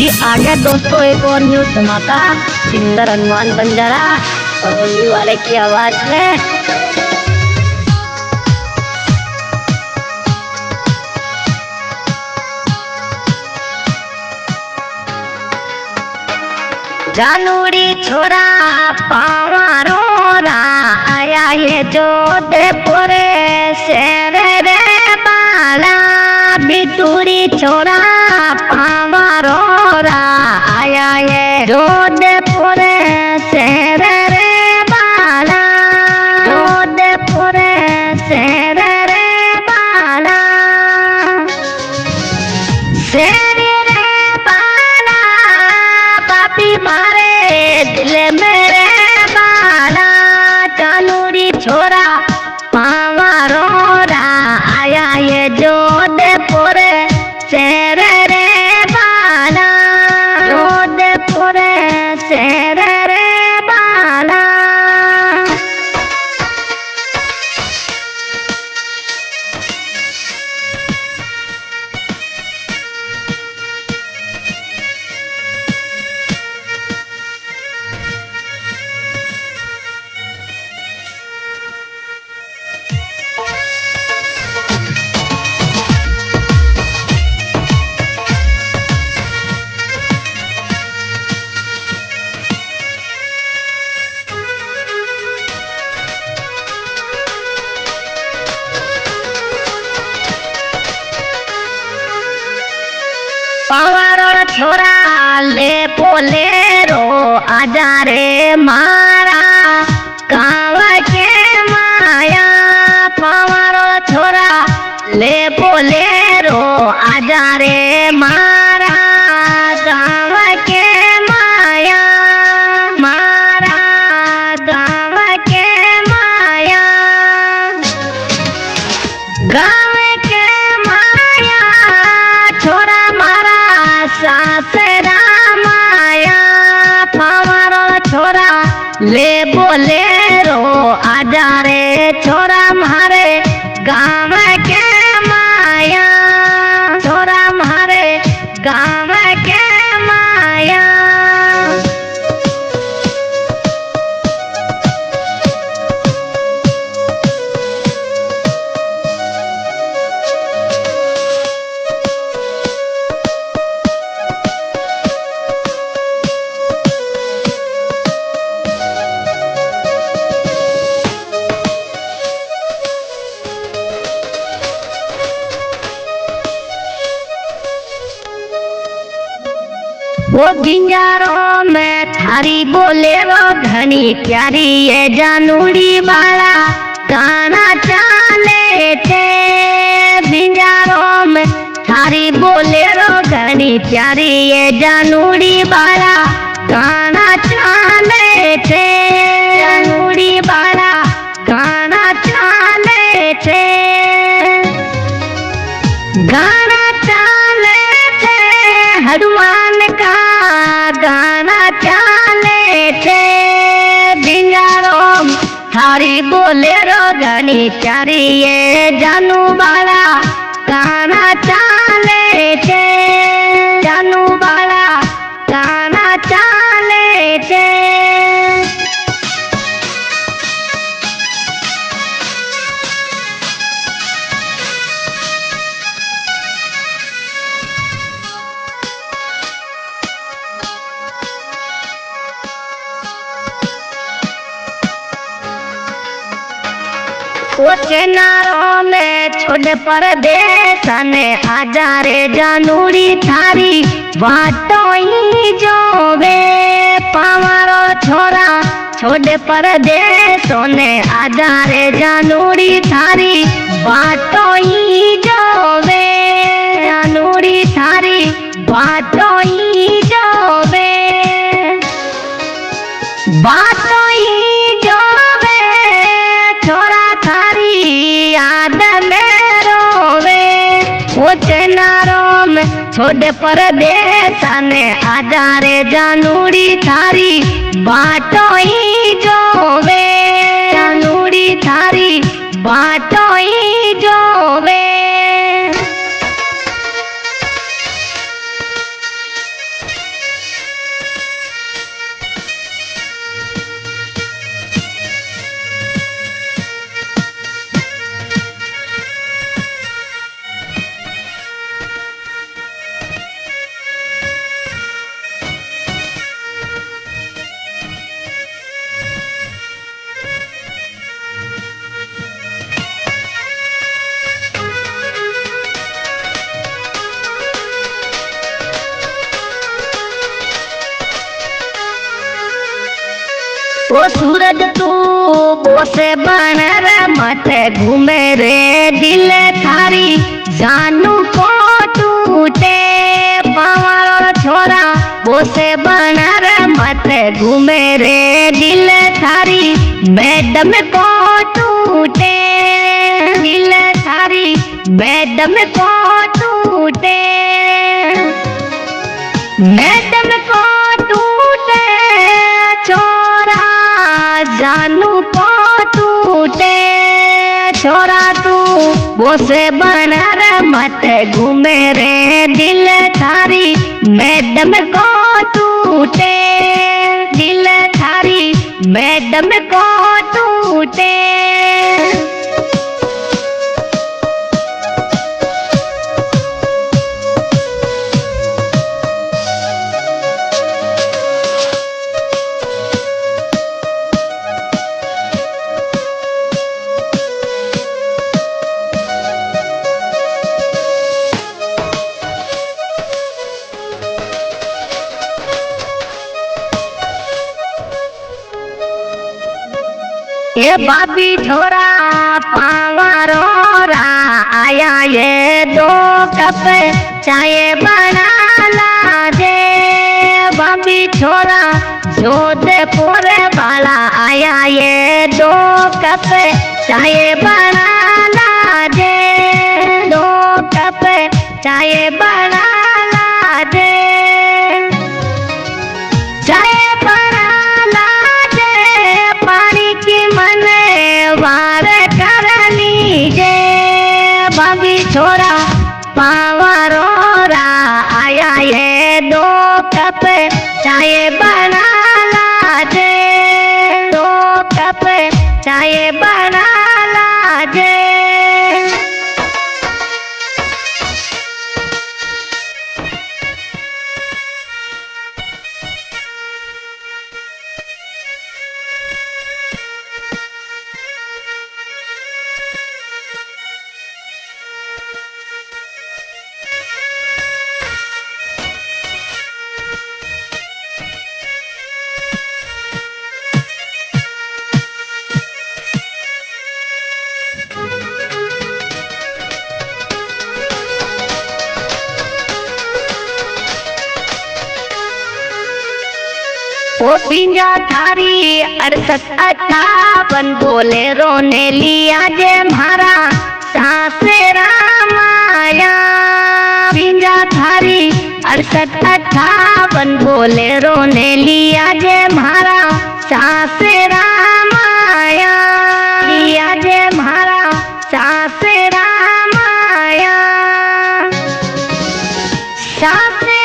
जी आ गया दोस्तों एक और न्यूज धमाका। सिंगर हनुमान बंजारा और होली वाले की आवाज में। जानूरी छोरा पावारो आया ये जोधपुर शेर रे बाला बिटूरी छोरा पावारो आया ये जोधपुर शेर रे बाला जोधपुर शेर रे बाला शेर रे बाला पापी मारे दिल मेरे बाला जानूरी छोरा पावारो आया ये जोधपुर शेर रे बाला जोधपुर शेर रे बाला। पावारो छोरा ले बोलेरो आजा रे मारा गाँव के माया पावारो छोरा ले बोलेरो आजा रे मारा गाँव के माया मारा गाँव के माया गाँव के माया छोरा सासरा माया पावारो छोरा ले बोलेरो आजा रे छोरा मारे गाँव के माया छोरा मारे गाँव के माया। वो गिंजारो में थारी बोलेरो घनी प्यारी ये जानूरी वाला गाना चाले थे गिंजारो में थारी बोलेरो घनी प्यारी ये जानूरी वाला गाना चाले थे जानूरी वाला गाना चाले थे गाना चाले थे हनुमान का गाना चाले थे गिंजारो थारी बोलेरो घनी प्यारी ये जानू वाला गाना चाले थे जानू वाला गाना चाले थे। वो चेनारों में छोड़ परदेस ने आजा रे जानूरी थारी बाटो ही जोवे पावारो छोरा छोड़ परदेसों ने आजा रे जानूरी थारी बाटो ही जोवे जानूरी थारी बाटो ही जोवे बाटो ही जोवे छोरा थारी याद में रोवे वो चेनारो में छोड़ परदेस ने आजा रे जानूरी थारी बाटो ही जोवे जानूरी थारी बाटो ही जोवे। ओ सूरज तू बोसे बन रे मत घूमे रे दिल थारी जानू को टूटे पावारो छोरा बोसे बन रे मत घूमे रे दिल थारी मैडम को टूटे दिल थारी मैडम को टूटे मैडम को टूटे छोरा जानू को टूटे छोरा तू बोसे बना रे मत घूमे रे दिल थारी मैडम को टूटे दिल थारी मैडम को टूटे ये बाबी छोरा पावारो रा आया ये 2 कप चाय बना ला दे बाबी छोरा जोधपुर वाला आया ये 2 कप चाय बना ला दे 2 कप चाय बना ला दे चाय बना ला दे पानी की वार कर लीजे बाबी छोरा पावारो रा आया ये 2 कप चाय बना ला दे 2 कप चाय बना ला दे ओ पिंजा थारी 68-58 बोले रोने लिया जे मारा सासे रामाया पिंजा थारी 68-58 बोले रोने लिया जे मारा सासे रामाया लिया जे मारा सासे रामाया सासे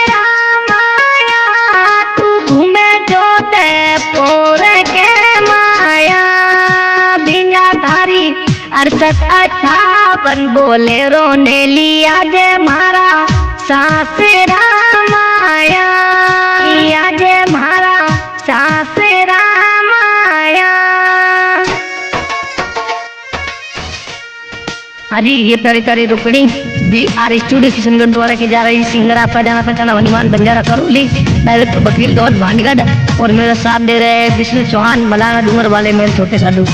माया बिना थारी 68-58 बोले रोने लिया जे मारा सासे रामाया लिया जे मारा सासे रामाया। हाजी ये प्यारी प्यारी रुकड़ी BR स्टूडियो किशनगढ़ द्वारा की जा रही सिंगर आपका जाना पहचाना हनुमान बंजारा करोली डायरेक्टर वकील दौर भानगढ़ और मेरा साथ दे रहे हैं विष्णु चौहान मलाना डूंगर वाले मेरे छोटे साधु।